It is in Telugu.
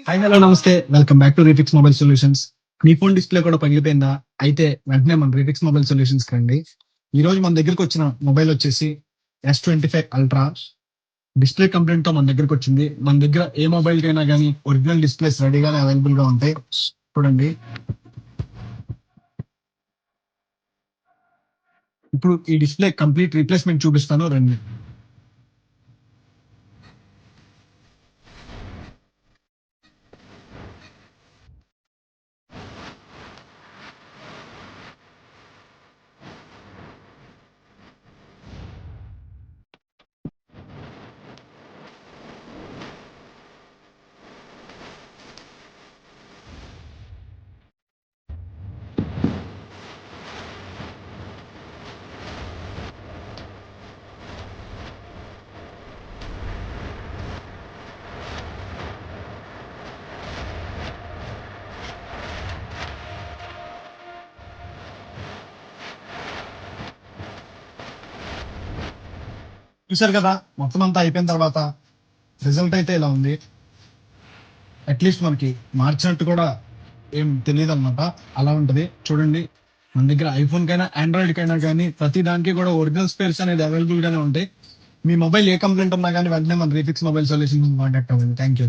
హాయ్ హలో నమస్తే. Welcome back to రీఫిక్స్ mobile solutions. Me phone display కూడా పగిలిపోయిందా? అయితే వెంటనే మన రీఫిక్స్ మొబైల్ సొల్యూషన్స్‌కి రండి. ఈరోజు మన దగ్గరికొచ్చిన మొబైల్ వచ్చేసి S25 అల్ట్రా. డిస్‌ప్లే కంప్లెయింట్‌తో మన దగ్గరికొచ్చింది. మన దగ్గర ఏ మొబైల్‌కైనా గానీ ఒరిజినల్ డిస్‌ప్లేస్ రెడీగానే అవైలబుల్‌గా ఉంటాయి. చూడండి. ఇప్పుడు ఈ డిస్‌ప్లే కంప్లీట్ రీప్లేస్‌మెంట్ చూపిస్తాను రండి. చూసారు కదా! మొత్తం అంతా అయిపోయిన తర్వాత రిజల్ట్ అయితే ఇలా ఉంది. అట్‌లీస్ట్ మనకి మార్చినట్టు కూడా ఏం తెలీదనమాట. అలా ఉంటది. చూడండి. మన దగ్గర ఐఫోన్‌కైనా, ఆండ్రాయిడ్‌కైనా గానీ ప్రతి దానికి కూడా ఒరిజినల్ స్పేర్స్ అనేది అవైలబుల్‌గానే ఉంటాయి. మీ మొబైల్ ఏ కంప్లెయింట్ ఉన్నా గానీ వెంటనే మన రీఫిక్స్ మొబైల్ సొల్యూషన్స్‌ని కాంటాక్ట్ అవ్వండి. Thank you.